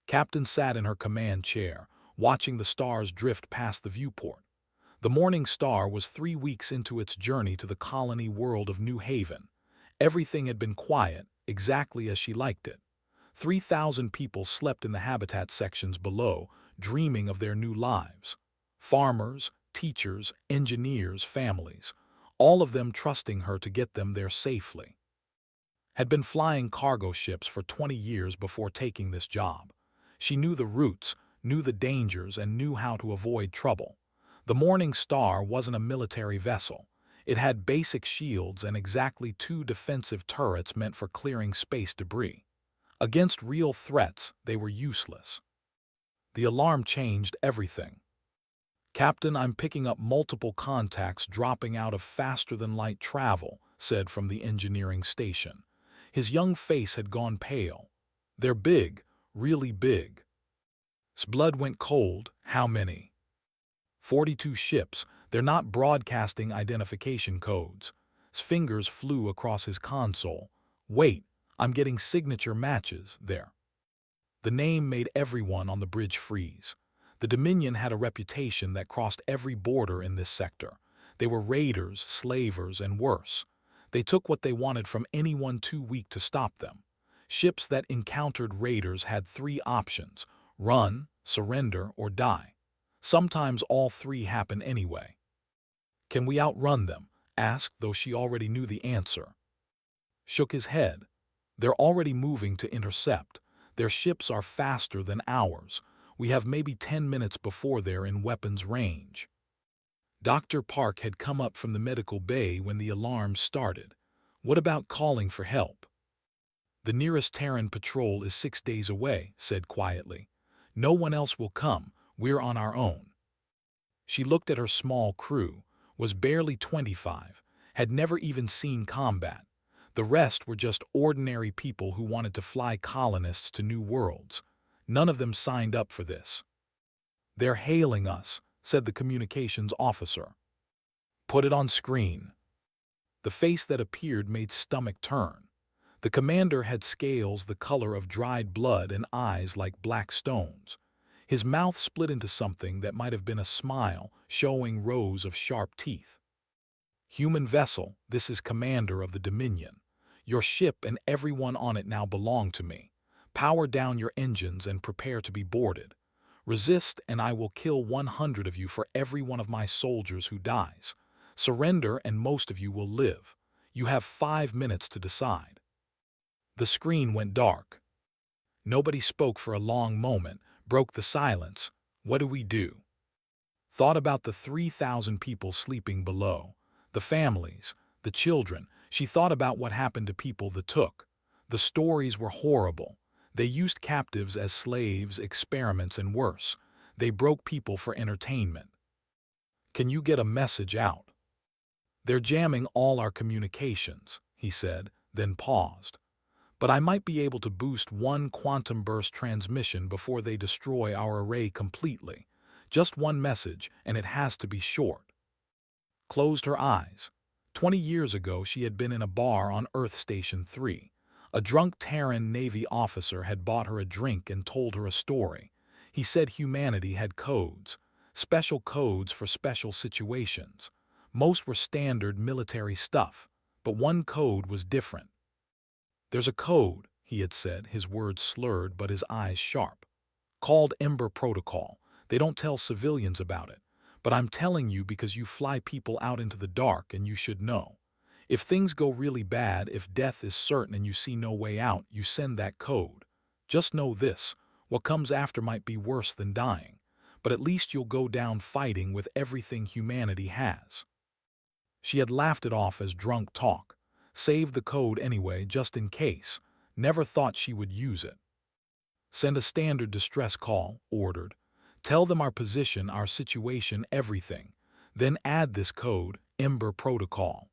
Captain sat in her command chair, watching the stars drift past the viewport. The Morning Star was 3 weeks into its journey to the colony world of New Haven. Everything had been quiet, exactly as she liked it. 3,000 people slept in the habitat sections below, dreaming of their new lives. Farmers, teachers, engineers, families, all of them trusting her to get them there safely. Had been flying cargo ships for 20 years before taking this job. She knew the routes, knew the dangers, and knew how to avoid trouble. The Morning Star wasn't a military vessel. It had basic shields and exactly 2 defensive turrets meant for clearing space debris. Against real threats, they were useless. The alarm changed everything. "Captain, I'm picking up multiple contacts dropping out of faster-than-light travel," said from the engineering station. His young face had gone pale. "They're big, really big." His blood went cold. "How many?" 42 ships. They're not broadcasting identification codes." His fingers flew across his console. "Wait, I'm getting signature matches there." The name made everyone on the bridge freeze. The Dominion had a reputation that crossed every border in this sector. They were raiders, slavers, and worse. They took what they wanted from anyone too weak to stop them. Ships that encountered raiders had 3 options: run, surrender, or die. Sometimes all 3 happen anyway. "Can we outrun them?" asked, though she already knew the answer. Shook his head. "They're already moving to intercept. Their ships are faster than ours. We have maybe 10 minutes before they're in weapons range." Dr. Park had come up from the medical bay when the alarm started. "What about calling for help?" "The nearest Terran patrol is 6 days away," said quietly. "No one else will come. We're on our own." She looked at her small crew, was barely 25, had never even seen combat. The rest were just ordinary people who wanted to fly colonists to new worlds. None of them signed up for this. "They're hailing us," said the communications officer. "Put it on screen." The face that appeared made stomach turn. The commander had scales the color of dried blood and eyes like black stones. His mouth split into something that might have been a smile, showing rows of sharp teeth. "Human vessel, this is commander of the Dominion. Your ship and everyone on it now belong to me. Power down your engines and prepare to be boarded. Resist and I will kill 100 of you for every one of my soldiers who dies. Surrender and most of you will live. You have 5 minutes to decide." The screen went dark. Nobody spoke for a long moment, broke the silence. "What do we do?" Thought about the 3,000 people sleeping below, the families, the children. She thought about what happened to people that took. The stories were horrible. They used captives as slaves, experiments, and worse. They broke people for entertainment. "Can you get a message out?" "They're jamming all our communications," he said, then paused. "But I might be able to boost 1 quantum burst transmission before they destroy our array completely. Just 1 message, and it has to be short." Closed her eyes. 20 years ago she had been in a bar on Earth Station 3. A drunk Terran Navy officer had bought her a drink and told her a story. He said humanity had codes, special codes for special situations. Most were standard military stuff, but one code was different. "There's a code," he had said, his words slurred but his eyes sharp. "Called Ember Protocol. They don't tell civilians about it. But I'm telling you because you fly people out into the dark and you should know. If things go really bad, if death is certain and you see no way out, you send that code. Just know this, what comes after might be worse than dying, but at least you'll go down fighting with everything humanity has." She had laughed it off as drunk talk. Saved the code anyway, just in case. Never thought she would use it. "Send a standard distress call," ordered. "Tell them our position, our situation, everything. Then add this code, Ember Protocol."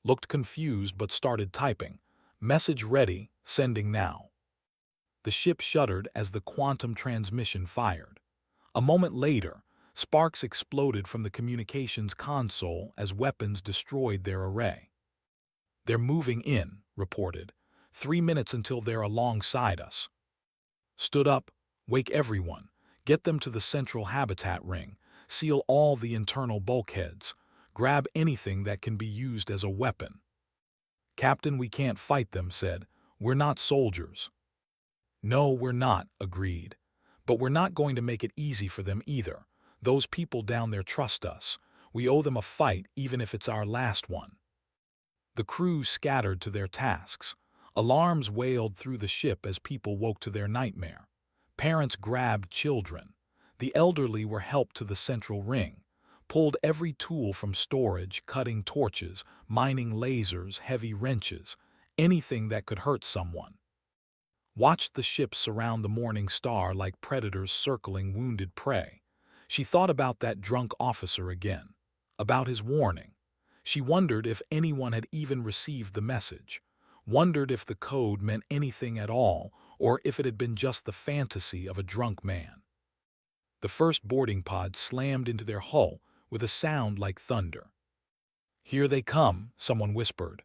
Looked confused but started typing. "Message ready, sending now." The ship shuddered as the quantum transmission fired. A moment later, sparks exploded from the communications console as weapons destroyed their array. "They're moving in," reported. 3 minutes until they're alongside us." Stood up, wake everyone, get them to the central habitat ring, seal all the internal bulkheads, grab anything that can be used as a weapon. Captain, we can't fight them, said. We're not soldiers. No, we're not, agreed. But we're not going to make it easy for them either. Those people down there trust us. We owe them a fight, even if it's our last one. The crew scattered to their tasks. Alarms wailed through the ship as people woke to their nightmare. Parents grabbed children. The elderly were helped to the central ring, pulled every tool from storage, cutting torches, mining lasers, heavy wrenches, anything that could hurt someone. Watched the ships surround the morning star like predators circling wounded prey. She thought about that drunk officer again, about his warning. She wondered if anyone had even received the message, wondered if the code meant anything at all, or if it had been just the fantasy of a drunk man. The first boarding pod slammed into their hull with a sound like thunder. Here they come, someone whispered.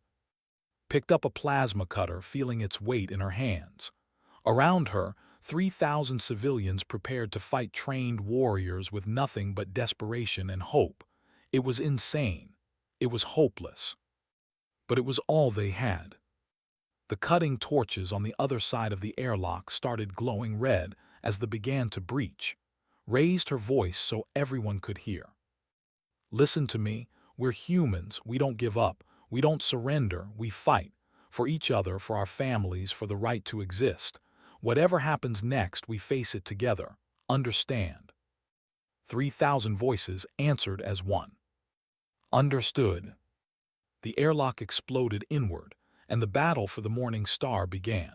Picked up a plasma cutter, feeling its weight in her hands. Around her, 3,000 civilians prepared to fight trained warriors with nothing but desperation and hope. It was insane. It was hopeless. But it was all they had. The cutting torches on the other side of the airlock started glowing red as they began to breach. Raised her voice so everyone could hear. Listen to me. We're humans. We don't give up. We don't surrender. We fight. For each other, for our families, for the right to exist. Whatever happens next, we face it together. Understand. 3,000 voices answered as one. Understood. The airlock exploded inward, and the battle for the morning star began.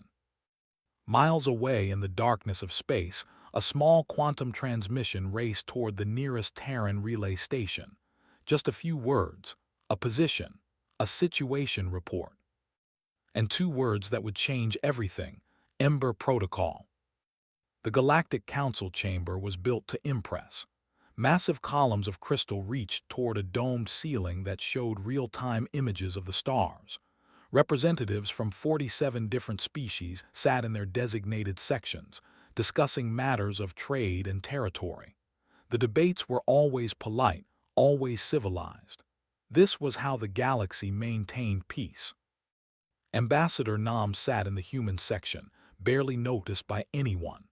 Miles away in the darkness of space, a small quantum transmission raced toward the nearest Terran relay station. Just a few words, a position, a situation report. And 2 words that would change everything: Ember Protocol. The Galactic Council chamber was built to impress. Massive columns of crystal reached toward a domed ceiling that showed real-time images of the stars. Representatives from 47 different species sat in their designated sections, discussing matters of trade and territory. The debates were always polite, always civilized. This was how the galaxy maintained peace. Ambassador Nam sat in the human section, barely noticed by anyone.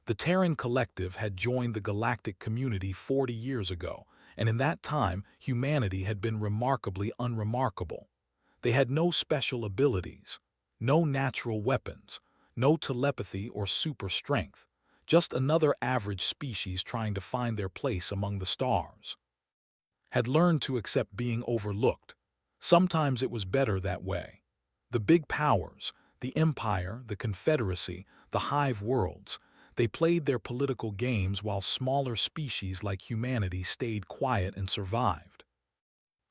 The Terran Collective had joined the galactic community 40 years ago, and in that time, humanity had been remarkably unremarkable. They had no special abilities, no natural weapons, no telepathy or super strength, just another average species trying to find their place among the stars. Had learned to accept being overlooked. Sometimes it was better that way. The big powers, the Empire, the Confederacy, the Hive worlds, they played their political games while smaller species like humanity stayed quiet and survived.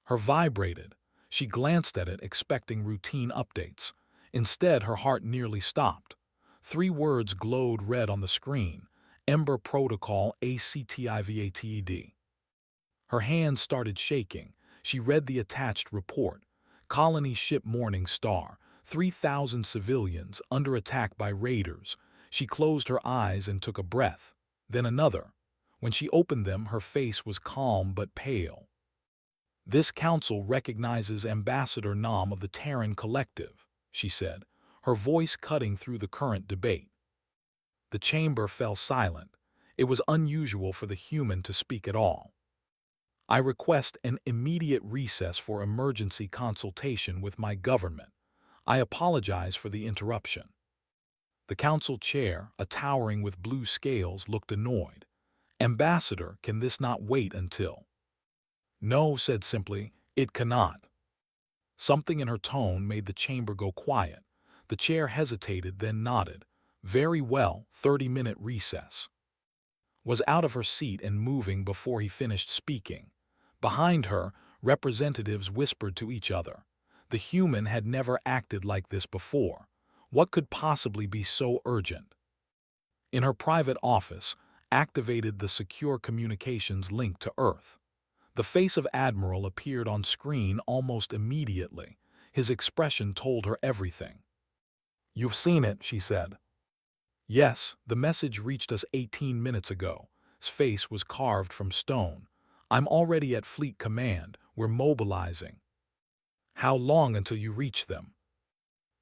Her vibrated. She glanced at it, expecting routine updates. Instead, her heart nearly stopped. 3 words glowed red on the screen: Ember Protocol ACTIVATED. Her hands started shaking. She read the attached report. Colony ship Morning Star, 3,000 civilians under attack by raiders. She closed her eyes and took a breath, then another. When she opened them, her face was calm but pale. This council recognizes Ambassador Nam of the Terran Collective, she said, her voice cutting through the current debate. The chamber fell silent. It was unusual for the human to speak at all. I request an immediate recess for emergency consultation with my government. I apologize for the interruption. The council chair, a towering with blue scales, looked annoyed. Ambassador, can this not wait until? No, said simply, it cannot. Something in her tone made the chamber go quiet. The chair hesitated, then nodded. Very well, 30-minute recess. Was out of her seat and moving before he finished speaking. Behind her, representatives whispered to each other. The human had never acted like this before. What could possibly be so urgent? In her private office, activated the secure communications link to Earth. The face of Admiral appeared on screen almost immediately. His expression told her everything. You've seen it, she said. Yes, the message reached us 18 minutes ago. His face was carved from stone. I'm already at Fleet Command. We're mobilizing. How long until you reach them?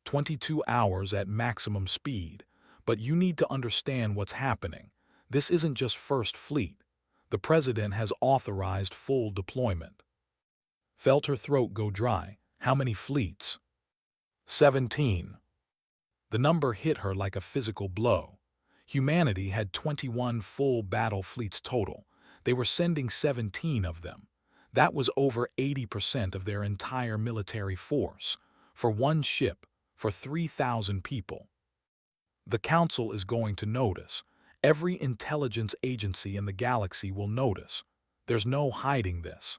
22 hours at maximum speed. But you need to understand what's happening. This isn't just First Fleet. The President has authorized full deployment. Felt her throat go dry. How many fleets? 17. The number hit her like a physical blow. Humanity had 21 full battle fleets total. They were sending 17 of them. That was over 80% of their entire military force. For one ship, for 3,000 people. The Council is going to notice. Every intelligence agency in the galaxy will notice. There's no hiding this.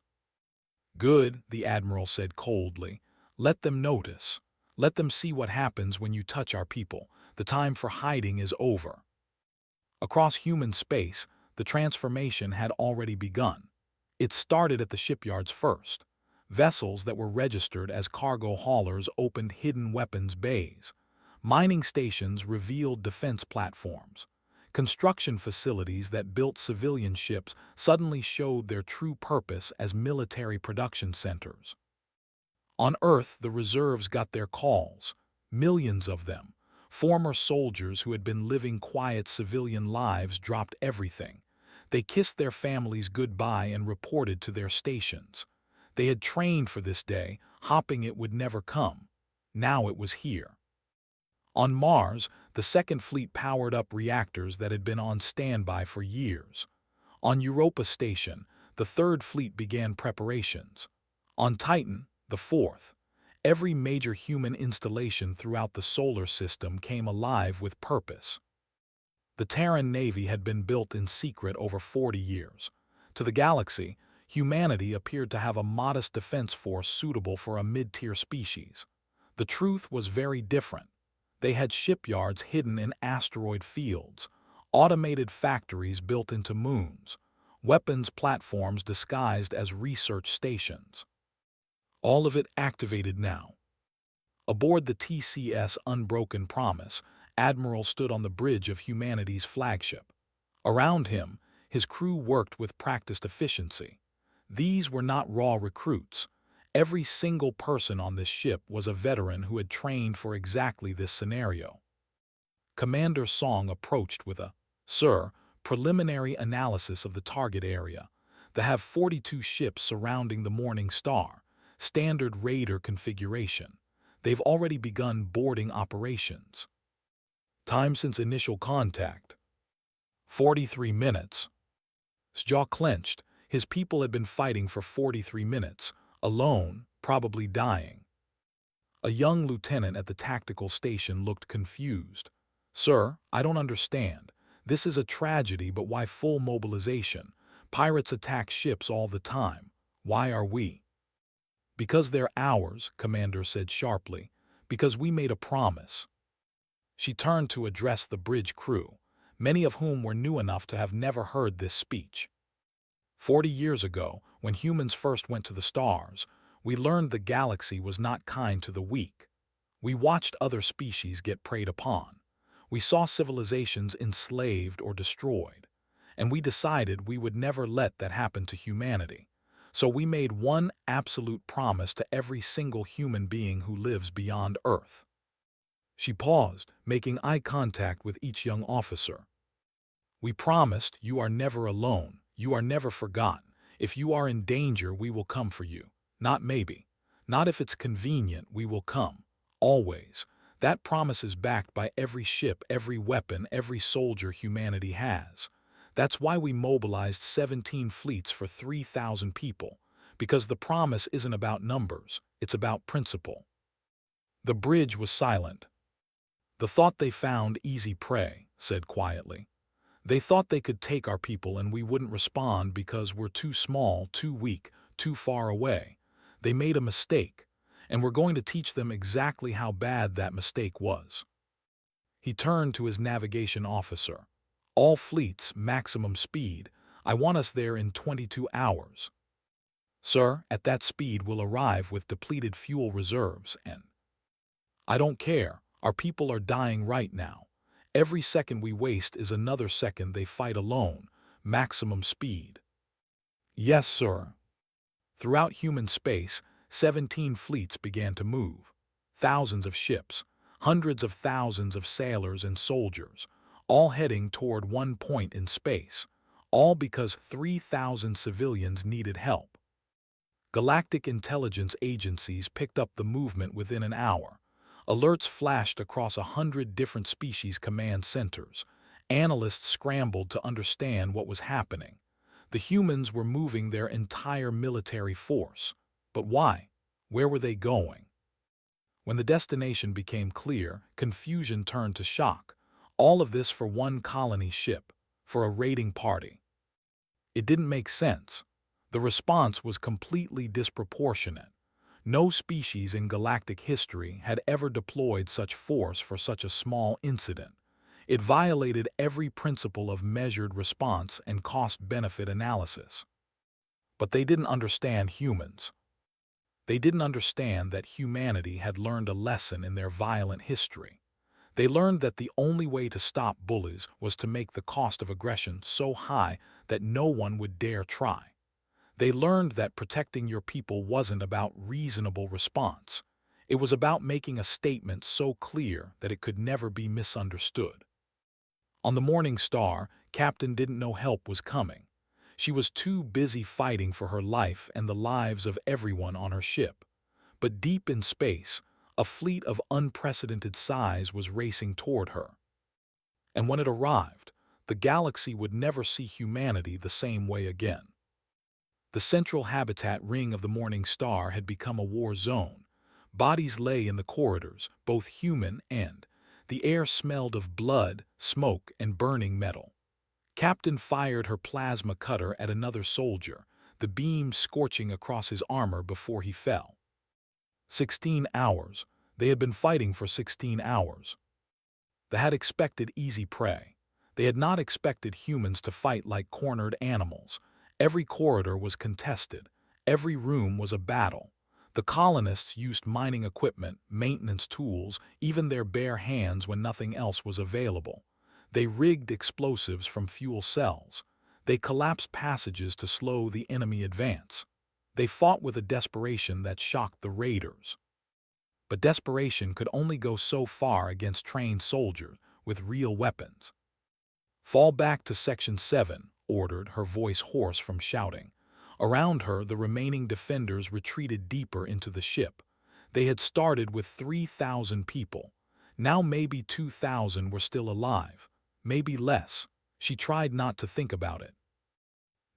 Good, the Admiral said coldly. Let them notice. Let them see what happens when you touch our people. The time for hiding is over. Across human space, the transformation had already begun. It started at the shipyards first. Vessels that were registered as cargo haulers opened hidden weapons bays. Mining stations revealed defense platforms. Construction facilities that built civilian ships suddenly showed their true purpose as military production centers. On Earth, the reserves got their calls, millions of them. Former soldiers who had been living quiet civilian lives dropped everything. They kissed their families goodbye and reported to their stations. They had trained for this day, hoping it would never come. Now it was here. On Mars, the Second Fleet powered up reactors that had been on standby for years. On Europa Station, the Third Fleet began preparations. On Titan, the Fourth, every major human installation throughout the solar system came alive with purpose. The Terran Navy had been built in secret over 40 years. To the galaxy, humanity appeared to have a modest defense force suitable for a mid-tier species. The truth was very different. They had shipyards hidden in asteroid fields, automated factories built into moons, weapons platforms disguised as research stations. All of it activated now. Aboard the TCS Unbroken Promise, Admiral stood on the bridge of humanity's flagship. Around him, his crew worked with practiced efficiency. These were not raw recruits. Every single person on this ship was a veteran who had trained for exactly this scenario. Commander Song approached with a, "Sir, preliminary analysis of the target area. They have 42 ships surrounding the Morning Star, standard raider configuration. They've already begun boarding operations. Time since initial contact. 43 minutes. His jaw clenched. His people had been fighting for 43 minutes, alone, probably dying. A young lieutenant at the tactical station looked confused. "Sir, I don't understand. This is a tragedy, but why full mobilization? Pirates attack ships all the time. Why are we?" "Because they're ours," Commander said sharply. "Because we made a promise." She turned to address the bridge crew, many of whom were new enough to have never heard this speech. 40 years ago, when humans first went to the stars, we learned the galaxy was not kind to the weak. We watched other species get preyed upon. We saw civilizations enslaved or destroyed. And we decided we would never let that happen to humanity. So we made one absolute promise to every single human being who lives beyond Earth. She paused, making eye contact with each young officer. "We promised you are never alone. You are never forgotten. If you are in danger, we will come for you. Not maybe. Not if it's convenient, we will come. Always. That promise is backed by every ship, every weapon, every soldier humanity has. That's why we mobilized 17 fleets for 3,000 people. Because the promise isn't about numbers, it's about principle." The bridge was silent. "The thought they found easy prey," said quietly. "They thought they could take our people and we wouldn't respond because we're too small, too weak, too far away. They made a mistake, and we're going to teach them exactly how bad that mistake was." He turned to his navigation officer. "All fleets, maximum speed. I want us there in 22 hours. Sir, at that speed we'll arrive with depleted fuel reserves and—" "I don't care. Our people are dying right now. Every second we waste is another second they fight alone, maximum speed. Yes, sir. Throughout human space, 17 fleets began to move. Thousands of ships, hundreds of thousands of sailors and soldiers, all heading toward one point in space, all because 3,000 civilians needed help. Galactic intelligence agencies picked up the movement within an hour. Alerts flashed across 100 different species command centers. Analysts scrambled to understand what was happening. The humans were moving their entire military force. But why? Where were they going? When the destination became clear, confusion turned to shock. All of this for one colony ship, for a raiding party. It didn't make sense. The response was completely disproportionate. No species in galactic history had ever deployed such force for such a small incident. It violated every principle of measured response and cost-benefit analysis. But they didn't understand humans. They didn't understand that humanity had learned a lesson in their violent history. They learned that the only way to stop bullies was to make the cost of aggression so high that no one would dare try. They learned that protecting your people wasn't about reasonable response. It was about making a statement so clear that it could never be misunderstood. On the Morning Star, Captain didn't know help was coming. She was too busy fighting for her life and the lives of everyone on her ship. But deep in space, a fleet of unprecedented size was racing toward her. And when it arrived, the galaxy would never see humanity the same way again. The central habitat ring of the Morning Star had become a war zone. Bodies lay in the corridors, both human and the air smelled of blood, smoke, and burning metal. Captain fired her plasma cutter at another soldier, the beam scorching across his armor before he fell. 16 hours. They had been fighting for 16 hours. They had expected easy prey. They had not expected humans to fight like cornered animals. Every corridor was contested. Every room was a battle. The colonists used mining equipment, maintenance tools, even their bare hands when nothing else was available. They rigged explosives from fuel cells. They collapsed passages to slow the enemy advance. They fought with a desperation that shocked the raiders. But desperation could only go so far against trained soldiers with real weapons. "Fall back to Section 7, ordered, her voice hoarse from shouting. Around her, the remaining defenders retreated deeper into the ship. They had started with 3,000 people. Now maybe 2,000 were still alive. Maybe less. She tried not to think about it.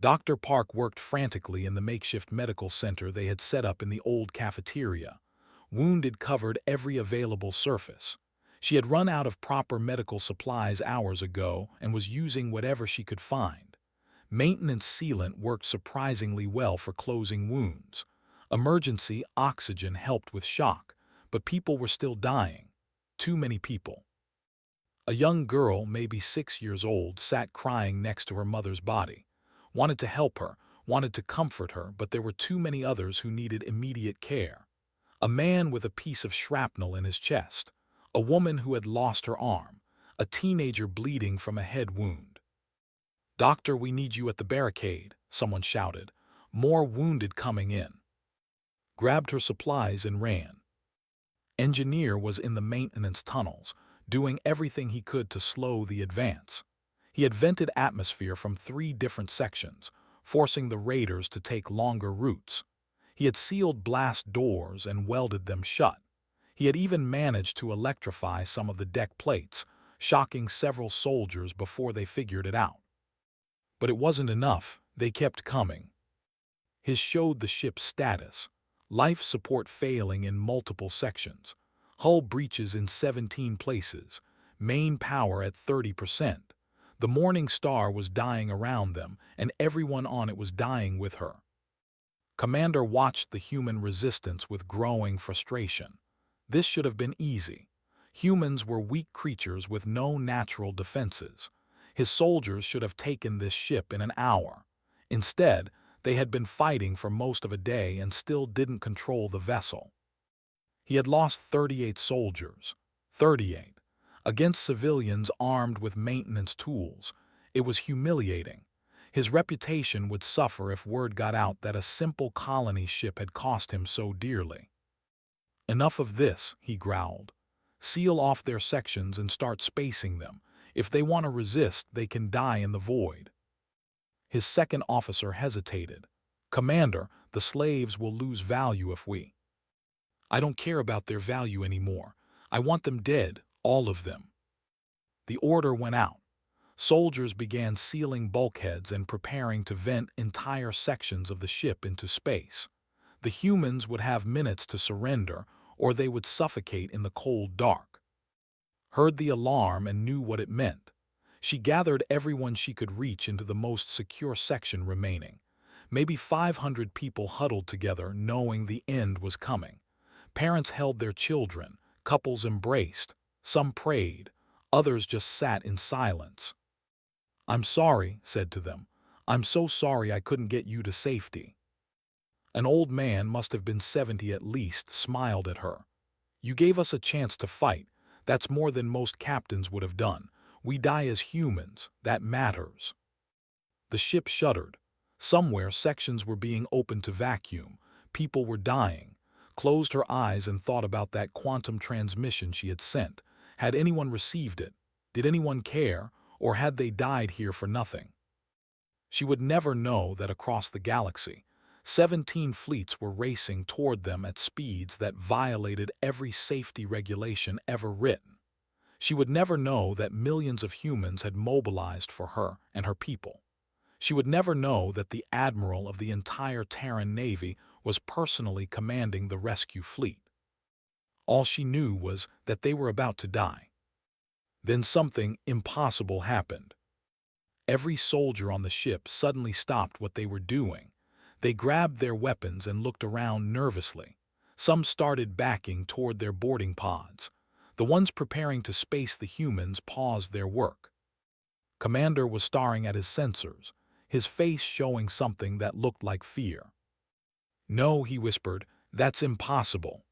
Dr. Park worked frantically in the makeshift medical center they had set up in the old cafeteria. Wounded covered every available surface. She had run out of proper medical supplies hours ago and was using whatever she could find. Maintenance sealant worked surprisingly well for closing wounds. Emergency oxygen helped with shock, but people were still dying. Too many people. A young girl, maybe 6 years old, sat crying next to her mother's body. Wanted to help her, wanted to comfort her, but there were too many others who needed immediate care. A man with a piece of shrapnel in his chest. A woman who had lost her arm. A teenager bleeding from a head wound. "Doctor, we need you at the barricade," someone shouted. More wounded coming in. Grabbed her supplies and ran. Engineer was in the maintenance tunnels, doing everything he could to slow the advance. He had vented atmosphere from 3 different sections, forcing the raiders to take longer routes. He had sealed blast doors and welded them shut. He had even managed to electrify some of the deck plates, shocking several soldiers before they figured it out. But it wasn't enough. They kept coming. His showed the ship's status. Life support failing in multiple sections. Hull breaches in 17 places. Main power at 30%. The Morning Star was dying around them, and everyone on it was dying with her. Commander watched the human resistance with growing frustration. This should have been easy. Humans were weak creatures with no natural defenses. His soldiers should have taken this ship in an hour. Instead, they had been fighting for most of a day and still didn't control the vessel. He had lost 38 soldiers. 38. against civilians armed with maintenance tools. It was humiliating. His reputation would suffer if word got out that a simple colony ship had cost him so dearly. "Enough of this," he growled. "Seal off their sections and start spacing them. If they want to resist, they can die in the void." His second officer hesitated. "Commander, the slaves will lose value if we—" "I don't care about their value anymore. I want them dead, all of them." The order went out. Soldiers began sealing bulkheads and preparing to vent entire sections of the ship into space. The humans would have minutes to surrender, or they would suffocate in the cold dark. Heard the alarm and knew what it meant. She gathered everyone she could reach into the most secure section remaining. Maybe 500 people huddled together, knowing the end was coming. Parents held their children, couples embraced, some prayed, others just sat in silence. "I'm sorry," said to them. "I'm so sorry I couldn't get you to safety." An old man, must have been 70 at least, smiled at her. "You gave us a chance to fight. That's more than most captains would have done. We die as humans. That matters." The ship shuddered. Somewhere sections were being opened to vacuum. People were dying. Closed her eyes and thought about that quantum transmission she had sent. Had anyone received it? Did anyone care? Or had they died here for nothing? She would never know that across the galaxy, 17 fleets were racing toward them at speeds that violated every safety regulation ever written. She would never know that millions of humans had mobilized for her and her people. She would never know that the admiral of the entire Terran Navy was personally commanding the rescue fleet. All she knew was that they were about to die. Then something impossible happened. Every soldier on the ship suddenly stopped what they were doing. They grabbed their weapons and looked around nervously. Some started backing toward their boarding pods. The ones preparing to space the humans paused their work. Commander was staring at his sensors, his face showing something that looked like fear. "No," he whispered, "that's impossible."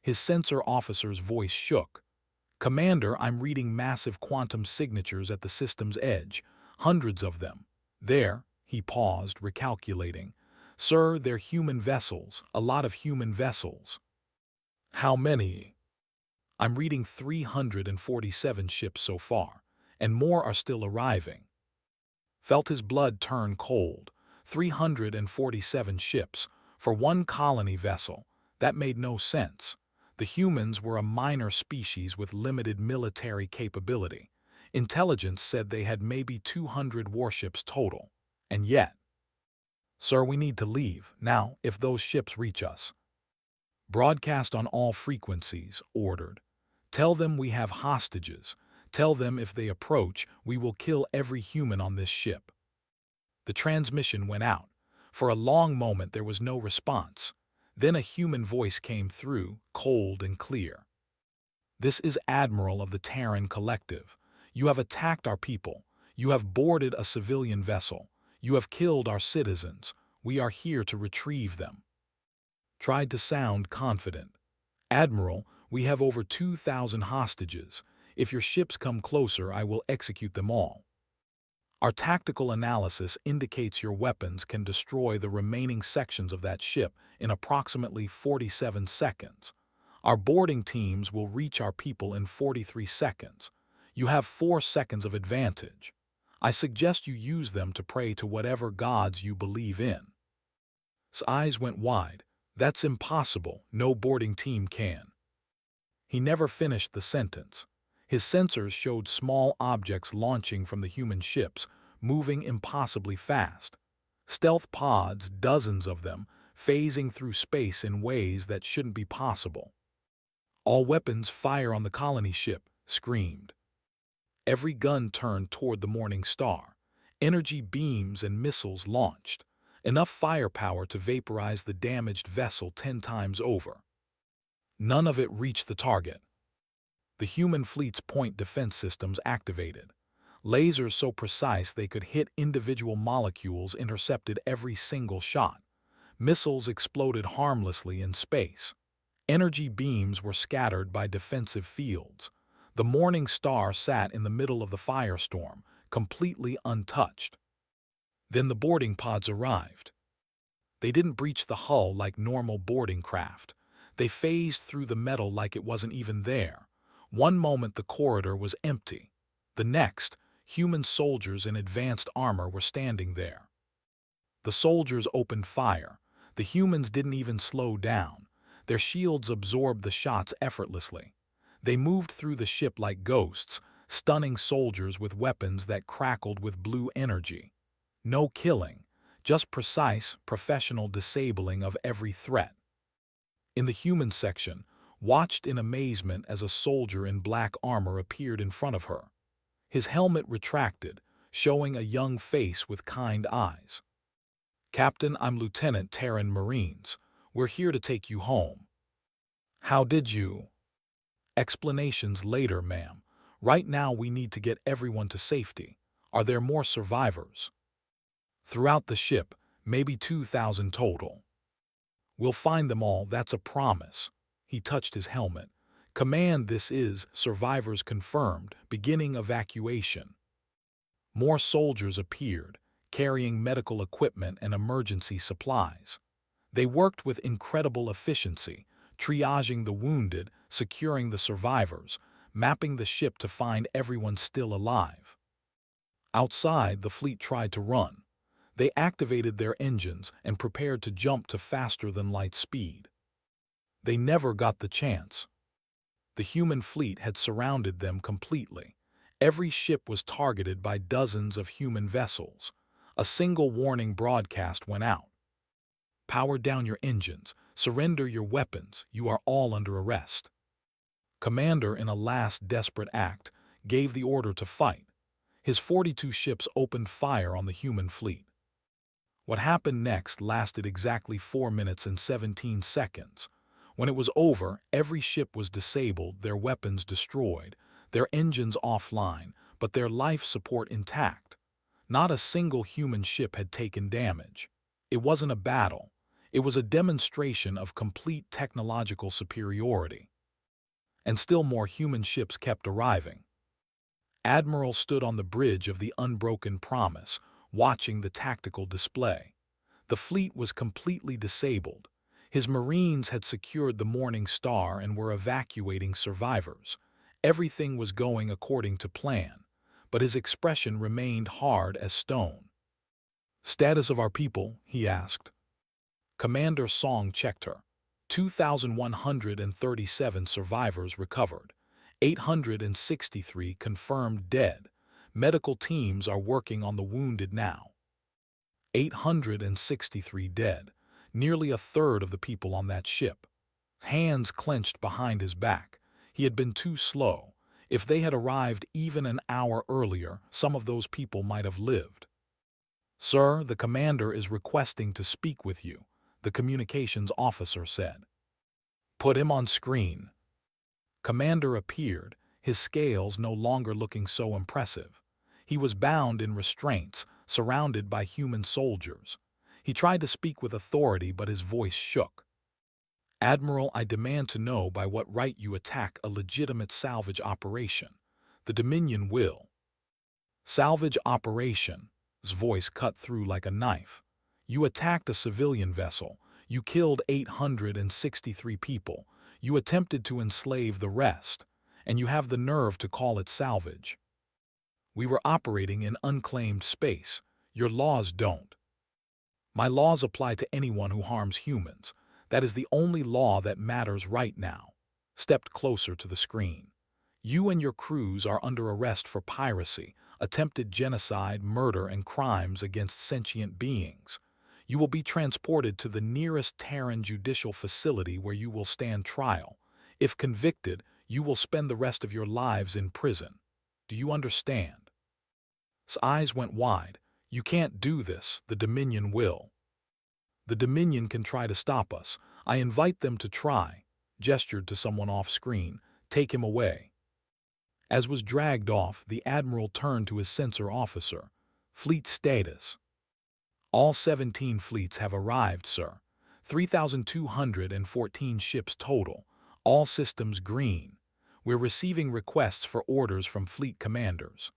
His sensor officer's voice shook. "Commander, I'm reading massive quantum signatures at the system's edge. Hundreds of them. There," he paused, recalculating. "Sir, they're human vessels, a lot of human vessels." "How many?" "I'm reading 347 ships so far, and more are still arriving." Felt his blood turn cold. 347 ships, for one colony vessel. That made no sense. The humans were a minor species with limited military capability. Intelligence said they had maybe 200 warships total. And yet— "Sir, we need to leave, now, if those ships reach us." "Broadcast on all frequencies," ordered. "Tell them we have hostages. Tell them if they approach, we will kill every human on this ship." The transmission went out. For a long moment there was no response. Then a human voice came through, cold and clear. "This is Admiral of the Terran Collective. You have attacked our people. You have boarded a civilian vessel. You have killed our citizens. We are here to retrieve them." Tried to sound confident. "Admiral, we have over 2,000 hostages. If your ships come closer, I will execute them all. Our tactical analysis indicates your weapons can destroy the remaining sections of that ship in approximately 47 seconds. Our boarding teams will reach our people in 43 seconds. You have 4 seconds of advantage. I suggest you use them to pray to whatever gods you believe in." His eyes went wide. "That's impossible. No boarding team can." He never finished the sentence. His sensors showed small objects launching from the human ships, moving impossibly fast. Stealth pods, dozens of them, phasing through space in ways that shouldn't be possible. "All weapons fire on the colony ship," screamed. Every gun turned toward the morning star. Energy beams and missiles launched, enough firepower to vaporize the damaged vessel 10 times over. None of it reached the target. The human fleet's point defense systems activated. Lasers so precise they could hit individual molecules intercepted every single shot. Missiles exploded harmlessly in space. Energy beams were scattered by defensive fields. The Morning Star sat in the middle of the firestorm, completely untouched. Then the boarding pods arrived. They didn't breach the hull like normal boarding craft. They phased through the metal like it wasn't even there. One moment the corridor was empty. The next, human soldiers in advanced armor were standing there. The soldiers opened fire. The humans didn't even slow down. Their shields absorbed the shots effortlessly. They moved through the ship like ghosts, stunning soldiers with weapons that crackled with blue energy. No killing, just precise, professional disabling of every threat. In the human section, watched in amazement as a soldier in black armor appeared in front of her. His helmet retracted, showing a young face with kind eyes. "Captain, I'm Lieutenant Terran Marines. We're here to take you home." "How did you?" "Explanations later, ma'am. Right now we need to get everyone to safety. Are there more survivors?" "Throughout the ship, maybe 2,000 total." "We'll find them all, that's a promise." He touched his helmet. "Command, this is survivors confirmed. Beginning evacuation." More soldiers appeared, carrying medical equipment and emergency supplies. They worked with incredible efficiency, triaging the wounded, securing the survivors, mapping the ship to find everyone still alive. Outside, the fleet tried to run. They activated their engines and prepared to jump to faster-than-light speed. They never got the chance. The human fleet had surrounded them completely. Every ship was targeted by dozens of human vessels. A single warning broadcast went out. "Power down your engines. Surrender your weapons. You are all under arrest." Commander, in a last desperate act, gave the order to fight. His 42 ships opened fire on the human fleet. What happened next lasted exactly 4 minutes and 17 seconds. When it was over, every ship was disabled, their weapons destroyed, their engines offline, but their life support intact. Not a single human ship had taken damage. It wasn't a battle. It was a demonstration of complete technological superiority. And still more human ships kept arriving. Admiral stood on the bridge of the Unbroken Promise, watching the tactical display. The fleet was completely disabled. His Marines had secured the Morning Star and were evacuating survivors. Everything was going according to plan, but his expression remained hard as stone. "Status of our people?" he asked. Commander Song checked her. 2,137 survivors recovered. 863 confirmed dead. Medical teams are working on the wounded now. 863 dead, nearly a third of the people on that ship. Hands clenched behind his back. He had been too slow. If they had arrived even an hour earlier, some of those people might have lived. "Sir, the commander is requesting to speak with you," the communications officer said. "Put him on screen." Commander appeared, his scales no longer looking so impressive. He was bound in restraints, surrounded by human soldiers. He tried to speak with authority, but his voice shook. "Admiral, I demand to know by what right you attack a legitimate salvage operation. The Dominion will." "Salvage operation," his voice cut through like a knife. "You attacked a civilian vessel. You killed 863 people. You attempted to enslave the rest, and you have the nerve to call it salvage. We were operating in unclaimed space. Your laws don't." "My laws apply to anyone who harms humans. That is the only law that matters right now." Stepped closer to the screen. "You and your crews are under arrest for piracy, attempted genocide, murder, and crimes against sentient beings. You will be transported to the nearest Terran judicial facility where you will stand trial. If convicted, you will spend the rest of your lives in prison. Do you understand?" His eyes went wide. "You can't do this. The Dominion will." "The Dominion can try to stop us. I invite them to try," gestured to someone off-screen. "Take him away." As was dragged off, the Admiral turned to his sensor officer. "Fleet status." "All 17 fleets have arrived, sir. 3,214 ships total. All systems green. We're receiving requests for orders from fleet commanders.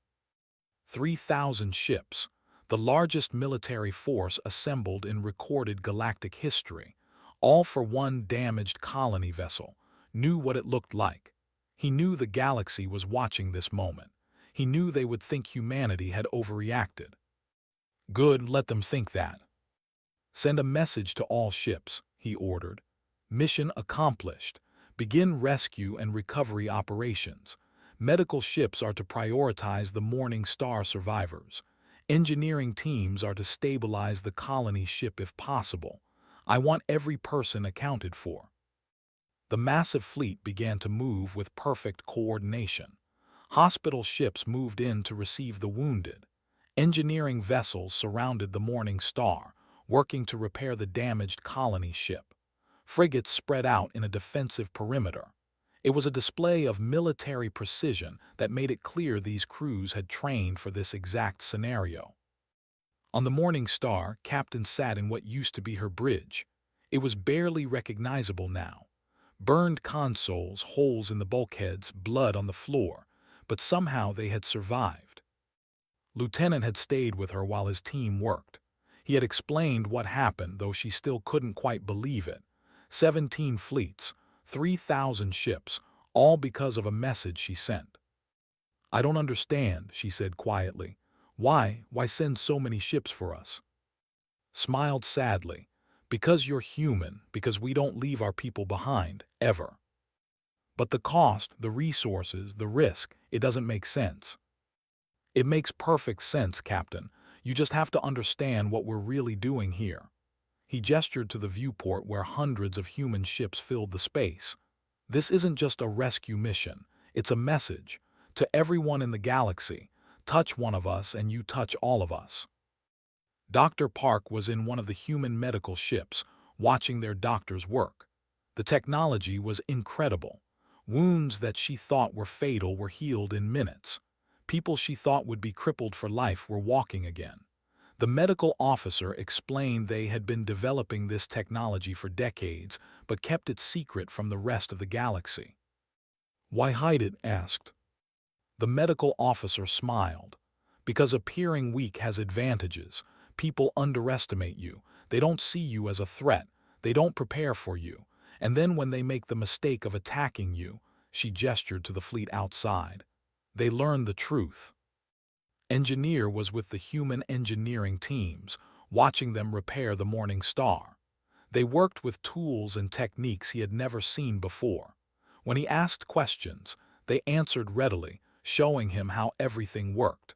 3,000 ships, the largest military force assembled in recorded galactic history, all for one damaged colony vessel, knew what it looked like. He knew the galaxy was watching this moment. He knew they would think humanity had overreacted. Good, let them think that. Send a message to all ships, he ordered. Mission accomplished. Begin rescue and recovery operations. Medical ships are to prioritize the Morning Star survivors. Engineering teams are to stabilize the colony ship if possible. I want every person accounted for. The massive fleet began to move with perfect coordination. Hospital ships moved in to receive the wounded. Engineering vessels surrounded the Morning Star, working to repair the damaged colony ship. Frigates spread out in a defensive perimeter. It was a display of military precision that made it clear these crews had trained for this exact scenario. On the Morning Star, Captain sat in what used to be her bridge. It was barely recognizable now. Burned consoles, holes in the bulkheads, blood on the floor, but somehow they had survived. Lieutenant had stayed with her while his team worked. He had explained what happened, though she still couldn't quite believe it. 17 fleets, 3,000 ships, all because of a message she sent. I don't understand, she said quietly. Why send so many ships for us? Smiled sadly. Because you're human, because we don't leave our people behind, ever. But the cost, the resources, the risk, it doesn't make sense. It makes perfect sense, Captain. You just have to understand what we're really doing here. He gestured to the viewport where hundreds of human ships filled the space. This isn't just a rescue mission. It's a message. To everyone in the galaxy, touch one of us and you touch all of us. Dr. Park was in one of the human medical ships, watching their doctors work. The technology was incredible. Wounds that she thought were fatal were healed in minutes. People she thought would be crippled for life were walking again. The medical officer explained they had been developing this technology for decades, but kept it secret from the rest of the galaxy. Why hide it? Asked. The medical officer smiled. Because appearing weak has advantages. People underestimate you. They don't see you as a threat. They don't prepare for you. And then when they make the mistake of attacking you, she gestured to the fleet outside. They learn the truth. Engineer was with the human engineering teams, watching them repair the Morning Star. They worked with tools and techniques he had never seen before. When he asked questions, they answered readily, showing him how everything worked.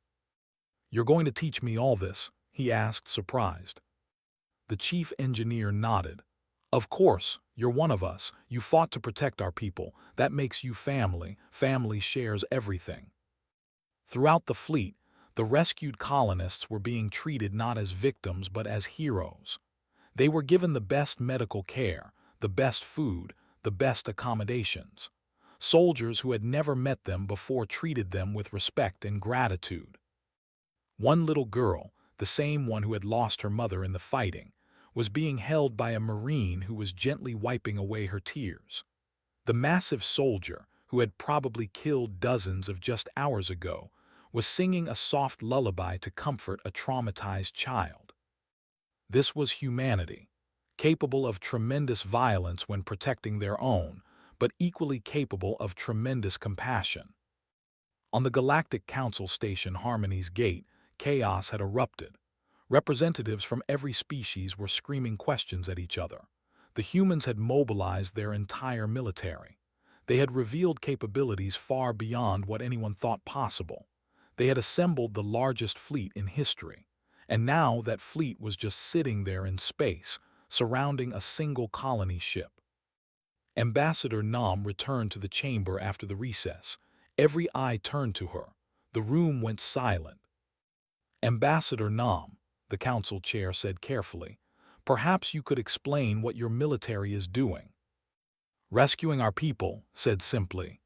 You're going to teach me all this? He asked, surprised. The chief engineer nodded. Of course, you're one of us. You fought to protect our people. That makes you family. Family shares everything. Throughout the fleet, the rescued colonists were being treated not as victims but as heroes. They were given the best medical care, the best food, the best accommodations. Soldiers who had never met them before treated them with respect and gratitude. One little girl, the same one who had lost her mother in the fighting, was being held by a Marine who was gently wiping away her tears. The massive soldier, who had probably killed dozens of just hours ago, was singing a soft lullaby to comfort a traumatized child. This was humanity, capable of tremendous violence when protecting their own, but equally capable of tremendous compassion. On the Galactic Council Station Harmony's gate, chaos had erupted. Representatives from every species were screaming questions at each other. The humans had mobilized their entire military. They had revealed capabilities far beyond what anyone thought possible. They had assembled the largest fleet in history, and now that fleet was just sitting there in space, surrounding a single colony ship. Ambassador Nam returned to the chamber after the recess. Every eye turned to her. The room went silent. Ambassador Nam, the council chair said carefully, perhaps you could explain what your military is doing. Rescuing our people, said simply.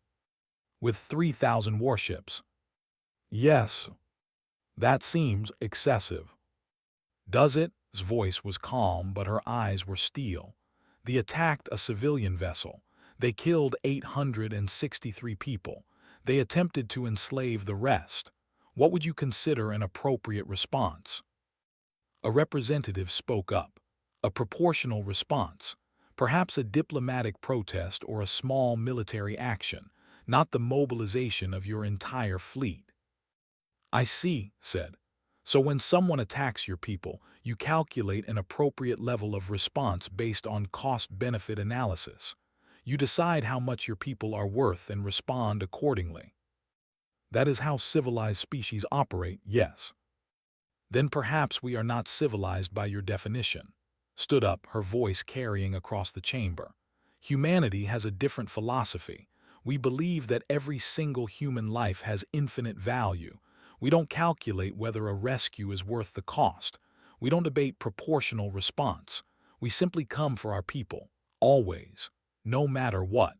With 3,000 warships. Yes. That seems excessive. Does it? His voice was calm, but her eyes were steel. They attacked a civilian vessel. They killed 863 people. They attempted to enslave the rest. What would you consider an appropriate response? A representative spoke up. A proportional response. Perhaps a diplomatic protest or a small military action, not the mobilization of your entire fleet. I see, said. So when someone attacks your people, you calculate an appropriate level of response based on cost-benefit analysis. You decide how much your people are worth and respond accordingly. That is how civilized species operate, yes. Then perhaps we are not civilized by your definition. Stood up, her voice carrying across the chamber. Humanity has a different philosophy. We believe that every single human life has infinite value. We don't calculate whether a rescue is worth the cost. We don't debate proportional response. We simply come for our people, always, no matter what.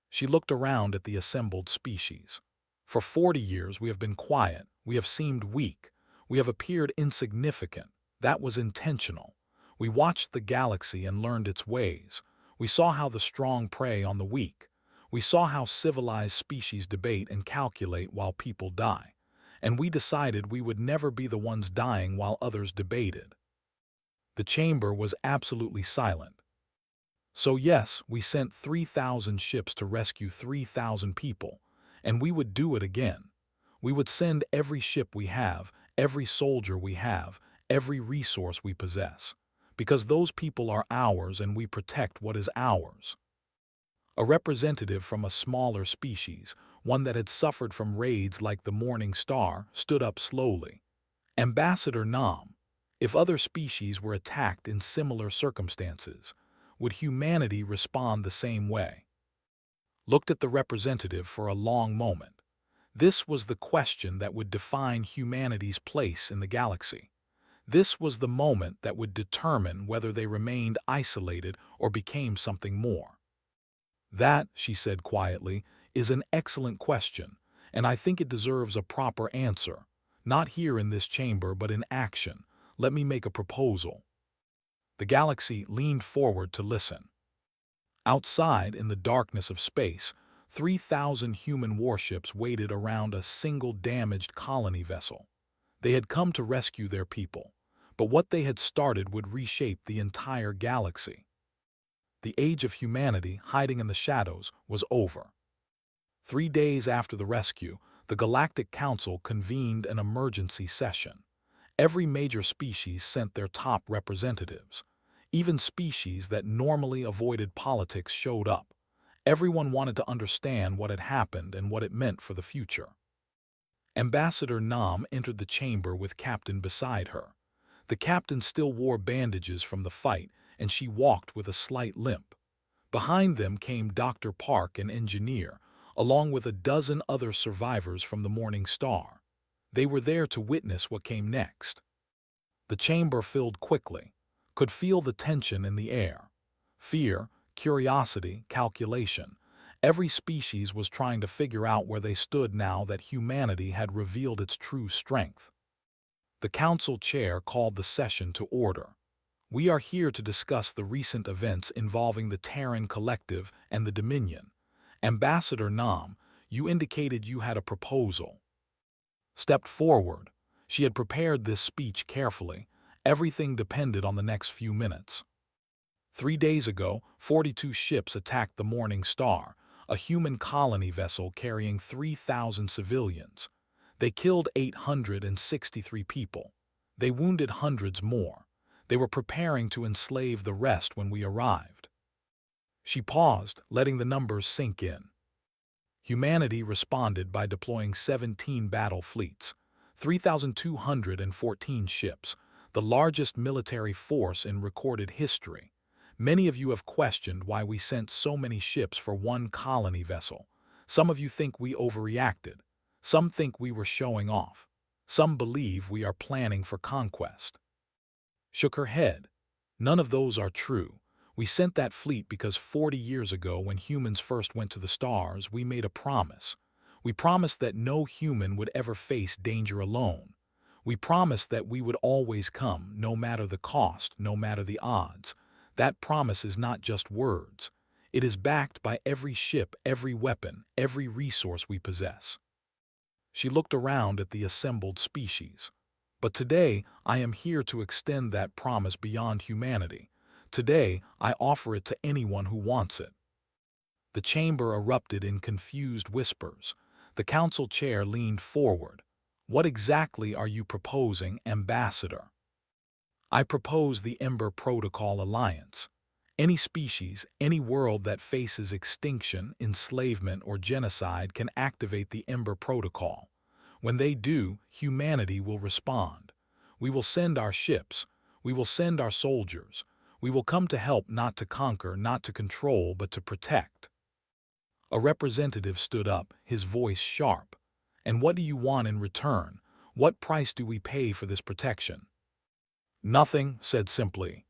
She looked around at the assembled species. For 40 years we have been quiet, we have seemed weak, we have appeared insignificant. That was intentional. We watched the galaxy and learned its ways. We saw how the strong prey on the weak. We saw how civilized species debate and calculate while people die. And we decided we would never be the ones dying while others debated. The chamber was absolutely silent. So yes, we sent 3,000 ships to rescue 3,000 people, and we would do it again. We would send every ship we have, every soldier we have, every resource we possess, because those people are ours and we protect what is ours. A representative from a smaller species, one that had suffered from raids like the Morning Star, stood up slowly. Ambassador Nam, if other species were attacked in similar circumstances, would humanity respond the same way? Looked at the representative for a long moment. This was the question that would define humanity's place in the galaxy. This was the moment that would determine whether they remained isolated or became something more. That, she said quietly, is an excellent question, and I think it deserves a proper answer. Not here in this chamber, but in action. Let me make a proposal. The galaxy leaned forward to listen. Outside, in the darkness of space, 3,000 human warships waited around a single damaged colony vessel. They had come to rescue their people, but what they had started would reshape the entire galaxy. The age of humanity, hiding in the shadows, was over. 3 days after the rescue, the Galactic Council convened an emergency session. Every major species sent their top representatives. Even species that normally avoided politics showed up. Everyone wanted to understand what had happened and what it meant for the future. Ambassador Nam entered the chamber with Captain beside her. The captain still wore bandages from the fight, and she walked with a slight limp. Behind them came Dr. Park, an engineer, along with a dozen other survivors from the Morning Star. They were there to witness what came next. The chamber filled quickly. Could feel the tension in the air. Fear, curiosity, calculation. Every species was trying to figure out where they stood now that humanity had revealed its true strength. The council chair called the session to order. We are here to discuss the recent events involving the Terran Collective and the Dominion. Ambassador Nam, you indicated you had a proposal. Stepped forward. She had prepared this speech carefully. Everything depended on the next few minutes. 3 days ago, 42 ships attacked the Morning Star, a human colony vessel carrying 3,000 civilians. They killed 863 people. They wounded hundreds more. They were preparing to enslave the rest when we arrived. She paused, letting the numbers sink in. Humanity responded by deploying 17 battle fleets, 3,214 ships, the largest military force in recorded history. Many of you have questioned why we sent so many ships for one colony vessel. Some of you think we overreacted. Some think we were showing off. Some believe we are planning for conquest. Shook her head. None of those are true. We sent that fleet because 40 years ago, when humans first went to the stars, we made a promise. We promised that no human would ever face danger alone. We promised that we would always come, no matter the cost, no matter the odds. That promise is not just words. It is backed by every ship, every weapon, every resource we possess." She looked around at the assembled species. "But today, I am here to extend that promise beyond humanity. Today, I offer it to anyone who wants it." The chamber erupted in confused whispers. The council chair leaned forward. "What exactly are you proposing, Ambassador?" "I propose the Ember Protocol Alliance. Any species, any world that faces extinction, enslavement, or genocide can activate the Ember Protocol. When they do, humanity will respond. We will send our ships. We will send our soldiers. We will come to help, not to conquer, not to control, but to protect." A representative stood up, his voice sharp. "And what do you want in return? What price do we pay for this protection?" "Nothing," said simply.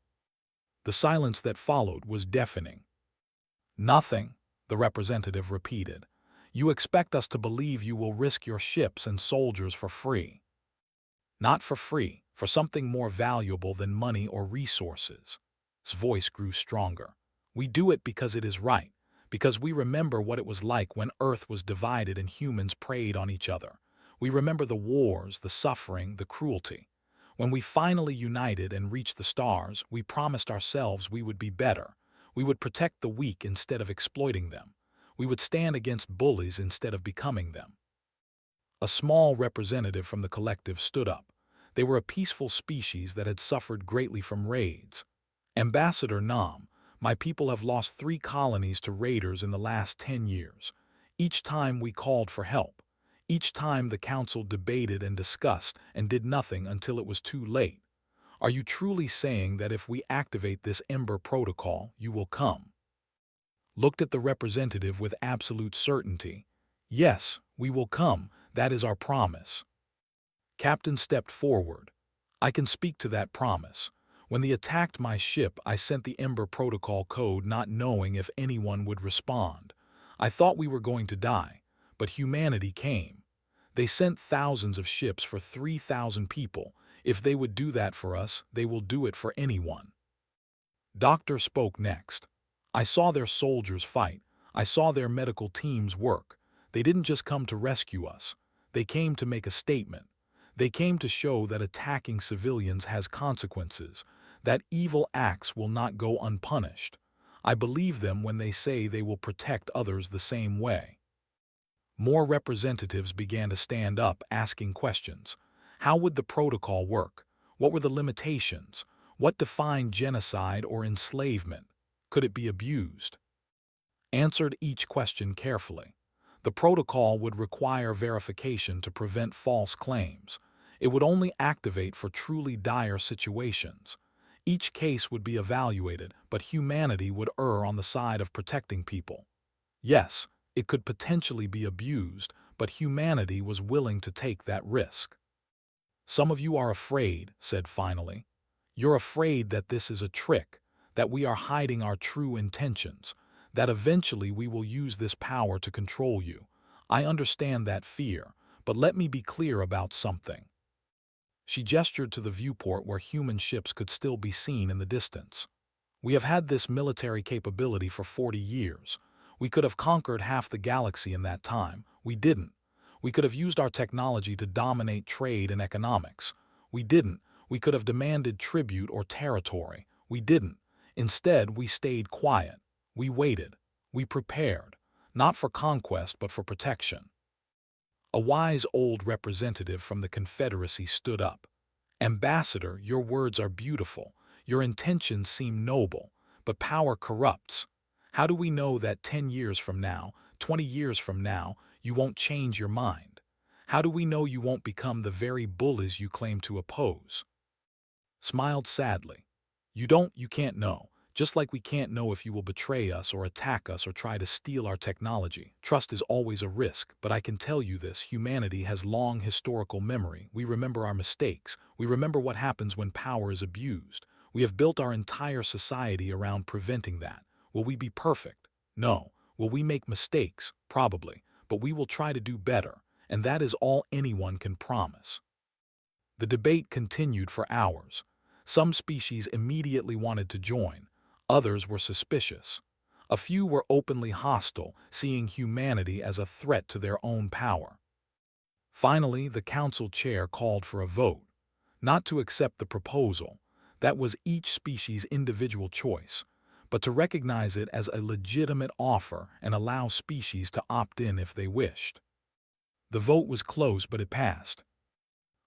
The silence that followed was deafening. "Nothing," the representative repeated. "You expect us to believe you will risk your ships and soldiers for free." "Not for free, for something more valuable than money or resources." His voice grew stronger. "We do it because it is right, because we remember what it was like when Earth was divided and humans preyed on each other. We remember the wars, the suffering, the cruelty. When we finally united and reached the stars, we promised ourselves we would be better. We would protect the weak instead of exploiting them. We would stand against bullies instead of becoming them." A small representative from the collective stood up. They were a peaceful species that had suffered greatly from raids. "Ambassador Nam, my people have lost 3 colonies to raiders in the last 10 years. Each time we called for help. Each time the council debated and discussed and did nothing until it was too late. Are you truly saying that if we activate this Ember Protocol, you will come?" Looked at the representative with absolute certainty. "Yes, we will come. That is our promise." Captain stepped forward. "I can speak to that promise. When they attacked my ship, I sent the Ember Protocol code not knowing if anyone would respond. I thought we were going to die, but humanity came. They sent thousands of ships for 3,000 people. If they would do that for us, they will do it for anyone." Doctor spoke next. "I saw their soldiers fight. I saw their medical teams work. They didn't just come to rescue us. They came to make a statement. They came to show that attacking civilians has consequences, that evil acts will not go unpunished. I believe them when they say they will protect others the same way." More representatives began to stand up, asking questions. How would the protocol work? What were the limitations? What defined genocide or enslavement? Could it be abused? Answered each question carefully. The protocol would require verification to prevent false claims. It would only activate for truly dire situations. Each case would be evaluated, but humanity would err on the side of protecting people. Yes, it could potentially be abused, but humanity was willing to take that risk. "Some of you are afraid," said finally. "You're afraid that this is a trick, that we are hiding our true intentions, that eventually we will use this power to control you. I understand that fear, but let me be clear about something." She gestured to the viewport where human ships could still be seen in the distance. "We have had this military capability for 40 years. We could have conquered half the galaxy in that time. We didn't. We could have used our technology to dominate trade and economics. We didn't. We could have demanded tribute or territory. We didn't. Instead, we stayed quiet. We waited. We prepared. Not for conquest, but for protection." A wise old representative from the Confederacy stood up. "Ambassador, your words are beautiful. Your intentions seem noble, but power corrupts. How do we know that 10 years from now, 20 years from now, you won't change your mind? How do we know you won't become the very bullies you claim to oppose?" Smiled sadly. You can't know. Just like we can't know if you will betray us or attack us or try to steal our technology. Trust is always a risk, but I can tell you this, humanity has long historical memory. We remember our mistakes. We remember what happens when power is abused. We have built our entire society around preventing that. Will we be perfect? No. Will we make mistakes? Probably. But we will try to do better, and that is all anyone can promise. The debate continued for hours. Some species immediately wanted to join. Others were suspicious. A few were openly hostile, seeing humanity as a threat to their own power. Finally, the council chair called for a vote, not to accept the proposal, that was each species' individual choice, but to recognize it as a legitimate offer and allow species to opt in if they wished. The vote was close, but it passed.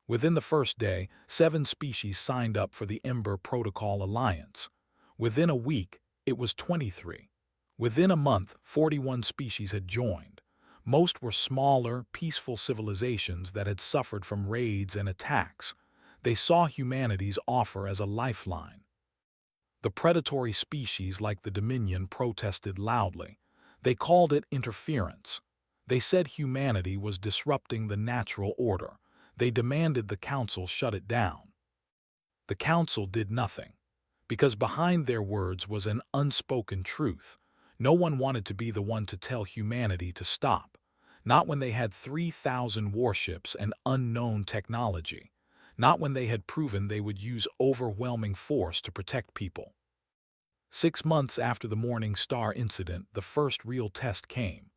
Within the first day, 7 species signed up for the Ember Protocol Alliance. Within a week, it was 23. Within a month, 41 species had joined. Most were smaller, peaceful civilizations that had suffered from raids and attacks. They saw humanity's offer as a lifeline. The predatory species like the Dominion protested loudly. They called it interference. They said humanity was disrupting the natural order. They demanded the council shut it down. The council did nothing, because behind their words was an unspoken truth. No one wanted to be the one to tell humanity to stop, not when they had 3,000 warships and unknown technology, not when they had proven they would use overwhelming force to protect people. 6 months after the Morning Star incident, the first real test came.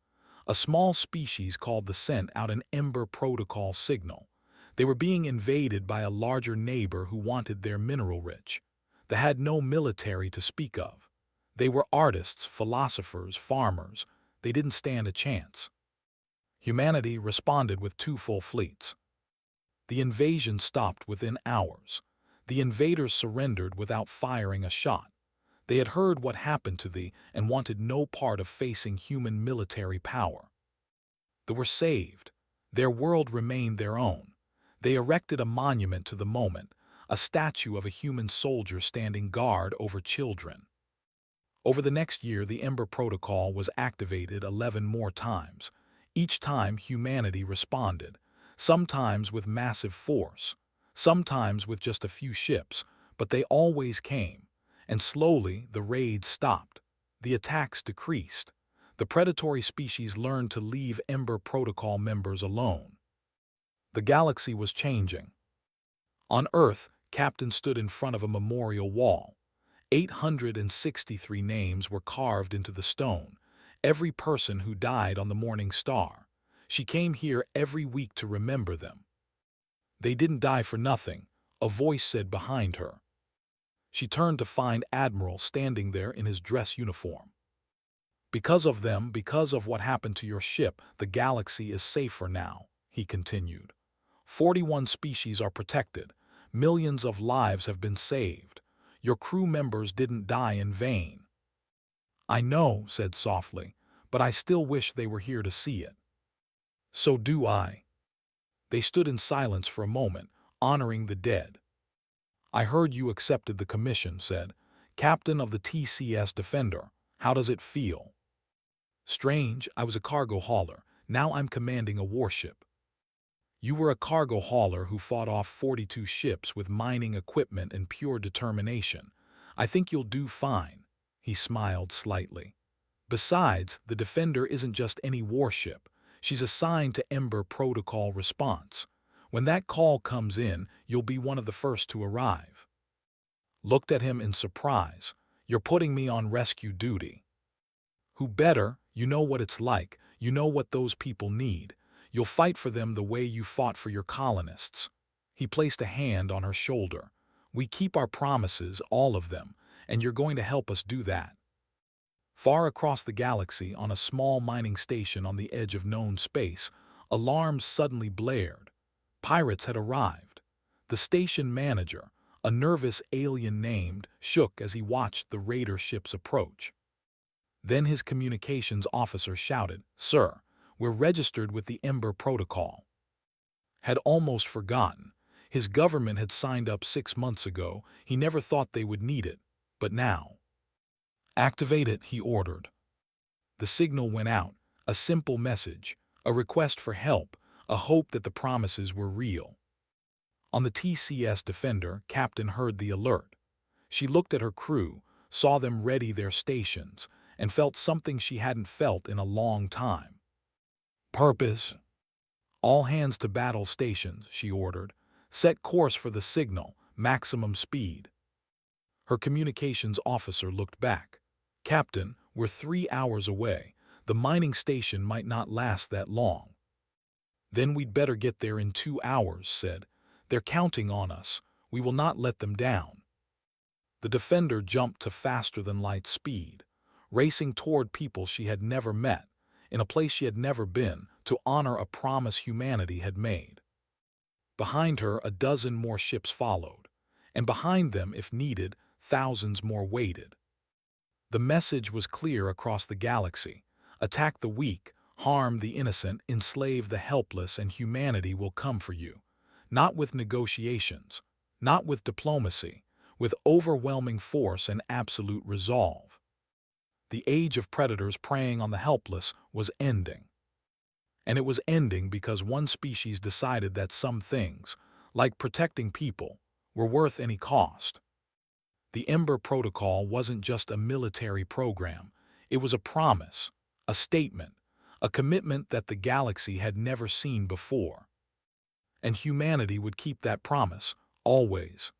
A small species called the sent out an Ember Protocol signal. They were being invaded by a larger neighbor who wanted their mineral-rich. They had no military to speak of. They were artists, philosophers, farmers. They didn't stand a chance. Humanity responded with 2 full fleets. The invasion stopped within hours. The invaders surrendered without firing a shot. They had heard what happened to thee and wanted no part of facing human military power. They were saved. Their world remained their own. They erected a monument to the moment, a statue of a human soldier standing guard over children. Over the next year, the Ember Protocol was activated 11 more times. Each time, humanity responded, sometimes with massive force, sometimes with just a few ships, but they always came. And slowly, the raids stopped. The attacks decreased. The predatory species learned to leave Ember Protocol members alone. The galaxy was changing. On Earth, Captain stood in front of a memorial wall. 863 names were carved into the stone, every person who died on the Morning Star. She came here every week to remember them. They didn't die for nothing, a voice said behind her. She turned to find Admiral standing there in his dress uniform. Because of them, because of what happened to your ship, the galaxy is safer now, he continued. 41 species are protected. Millions of lives have been saved. Your crew members didn't die in vain. I know, said softly, but I still wish they were here to see it. So do I. They stood in silence for a moment, honoring the dead. I heard you accepted the commission, said. Captain of the TCS Defender, how does it feel? Strange, I was a cargo hauler. Now I'm commanding a warship. You were a cargo hauler who fought off 42 ships with mining equipment and pure determination. I think you'll do fine. He smiled slightly. Besides, the Defender isn't just any warship. She's assigned to Ember Protocol Response. When that call comes in, you'll be one of the first to arrive. Looked at him in surprise. You're putting me on rescue duty. Who better? You know what it's like. You know what those people need. You'll fight for them the way you fought for your colonists. He placed a hand on her shoulder. We keep our promises, all of them, and you're going to help us do that. Far across the galaxy, on a small mining station on the edge of known space, alarms suddenly blared. Pirates had arrived. The station manager, a nervous alien named, shook as he watched the raider ships approach. Then his communications officer shouted, Sir, we're registered with the Ember Protocol. Had almost forgotten. His government had signed up 6 months ago. He never thought they would need it. But now. Activate it, he ordered. The signal went out, a simple message, a request for help, a hope that the promises were real. On the TCS Defender, Captain heard the alert. She looked at her crew, saw them ready their stations, and felt something she hadn't felt in a long time. Purpose. All hands to battle stations, she ordered. Set course for the signal, maximum speed. Her communications officer looked back. Captain, We're 3 hours away. The mining station might not last that long. Then we'd better get there in 2 hours, said. They're counting on us. We will not let them down. The defender jumped to faster-than-light speed, racing toward people she had never met, in a place she had never been, to honor a promise humanity had made. Behind her, a dozen more ships followed, and behind them, if needed, thousands more waited. The message was clear across the galaxy. Attack the weak, harm the innocent, enslave the helpless, and humanity will come for you. Not with negotiations, not with diplomacy, with overwhelming force and absolute resolve. The age of predators preying on the helpless was ending. And it was ending because one species decided that some things, like protecting people, were worth any cost. The Ember Protocol wasn't just a military program. It was a promise, a statement, a commitment that the galaxy had never seen before. And humanity would keep that promise, always.